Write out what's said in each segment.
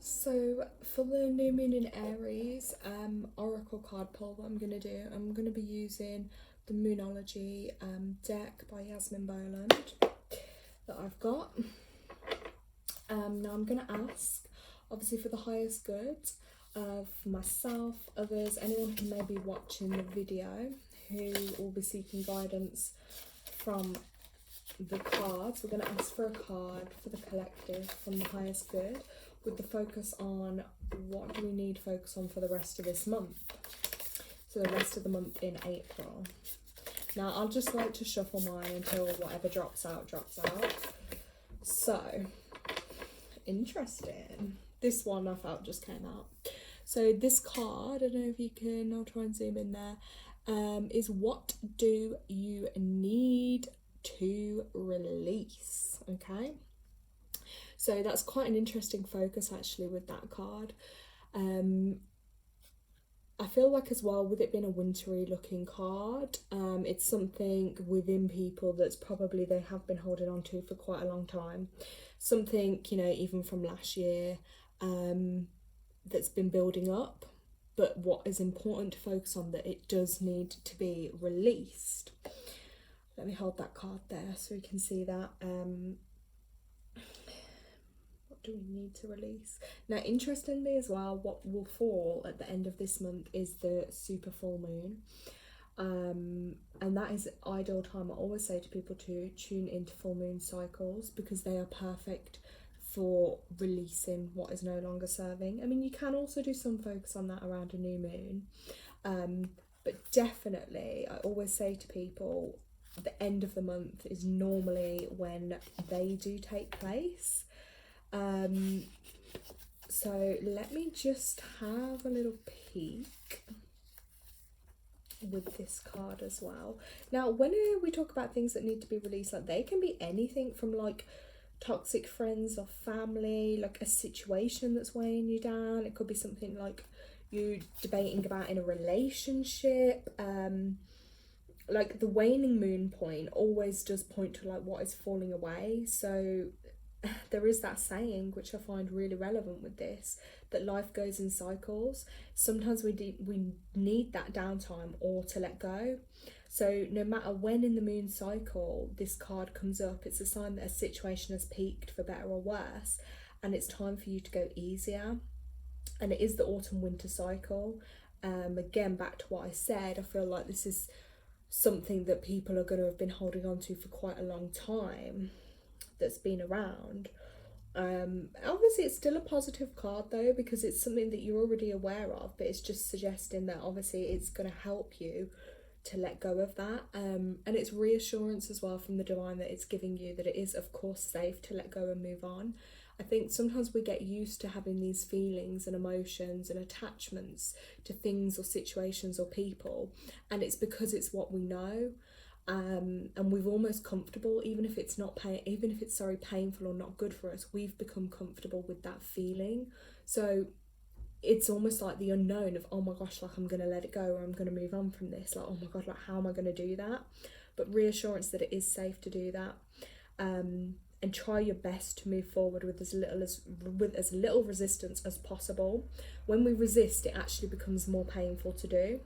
So for the new moon in Aries, oracle card pull that I'm gonna do, I'm gonna be using the moonology deck by Yasmin Boland that I've got. Now I'm gonna ask, obviously for the highest good of myself, others, anyone who may be watching the video who will be seeking guidance from the cards. We're going to ask for a card for the collective from the highest good, with the focus on what do we need focus on for the rest of this month, so the rest of the month in April. Now I'll just like to shuffle mine until whatever drops out. So interesting, this one I felt just came out. So this card, I don't know if you can, I'll try and zoom in there, is what do you need to release? Okay, so that's quite an interesting focus actually with that card. I feel like as well, with it being a wintry looking card, it's something within people that's probably they have been holding on to for quite a long time, something, you know, even from last year, that's been building up, but what is important to focus on, that it does need to be released. Let me hold that card there so we can see that. What do we need to release? Now, interestingly as well, what will fall at the end of this month is the super full moon. And that is ideal time. I always say to people to tune into full moon cycles because they are perfect for releasing what is no longer serving. I mean, you can also do some focus on that around a new moon, but definitely I always say to people the end of the month is normally when they do take place. So let me just have a little peek with this card as well. Now, when we talk about things that need to be released, like they can be anything from like toxic friends or family, like a situation that's weighing you down. It could be something like you debating about in a relationship. Like the waning moon point always does point to like what is falling away. So there is that saying, which I find really relevant with this, that life goes in cycles. Sometimes we need that downtime or to let go. So no matter when in the moon cycle this card comes up, it's a sign that a situation has peaked for better or worse, and it's time for you to go easier. And it is the autumn winter cycle. Again, back to what I said, I feel like this is something that people are going to have been holding on to for quite a long time, that's been around. Obviously it's still a positive card though, because it's something that you're already aware of, but it's just suggesting that obviously it's going to help you to let go of that, and it's reassurance as well from the divine that it's giving you, that it is of course safe to let go and move on. I think sometimes we get used to having these feelings and emotions and attachments to things or situations or people, and it's because it's what we know. And we've almost comfortable, even if it's not painful or not good for us, we've become comfortable with that feeling. So it's almost like the unknown of, oh my gosh, like I'm gonna let it go or I'm gonna move on from this, like oh my god, like how am I gonna do that? But reassurance that it is safe to do that, and try your best to move forward with as little resistance as possible. When we resist, it actually becomes more painful to do.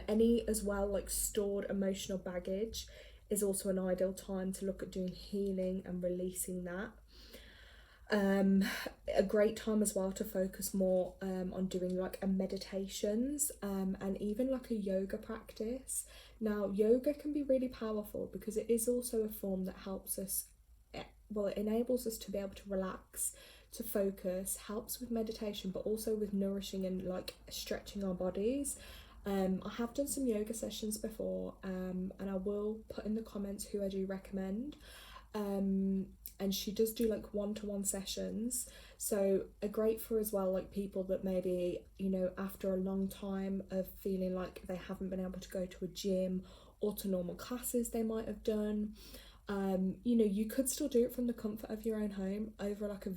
Any as well, like stored emotional baggage is also an ideal time to look at doing healing and releasing that. A great time as well to focus more on doing like a meditations, and even like a yoga practice. Now yoga can be really powerful because it is also a form that helps us, well, it enables us to be able to relax, to focus, helps with meditation, but also with nourishing and like stretching our bodies. I have done some yoga sessions before, and I will put in the comments who I do recommend. And she does do like one-to-one sessions, so are great for as well like people that maybe, you know, after a long time of feeling like they haven't been able to go to a gym or to normal classes they might have done. You know, you could still do it from the comfort of your own home over like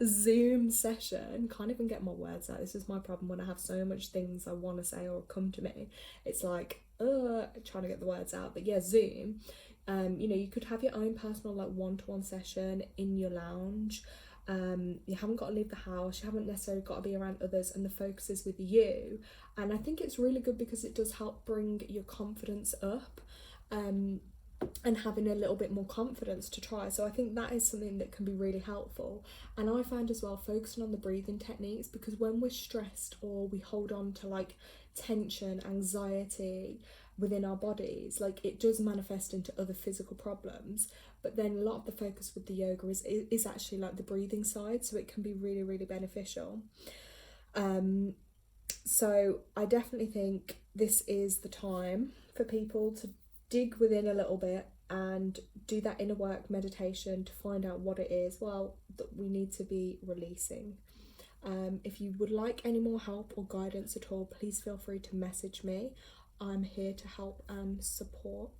Zoom session. Can't even get my words out. This is my problem when I have so much things I want to say or come to me. It's like trying to get the words out. But yeah, Zoom, You know, you could have your own personal like one-to-one session in your lounge. You haven't got to leave the house, you haven't necessarily got to be around others, and the focus is with you. And I think it's really good because it does help bring your confidence up, and having a little bit more confidence to try. So I think that is something that can be really helpful. And I find as well focusing on the breathing techniques, because when we're stressed or we hold on to like tension, anxiety within our bodies, like it does manifest into other physical problems. But then a lot of the focus with the yoga is actually like the breathing side, so it can be really, really beneficial. So I definitely think this is the time for people to dig within a little bit and do that inner work meditation to find out what it is, well, that we need to be releasing. If you would like any more help or guidance at all, please feel free to message me. I'm here to help and support.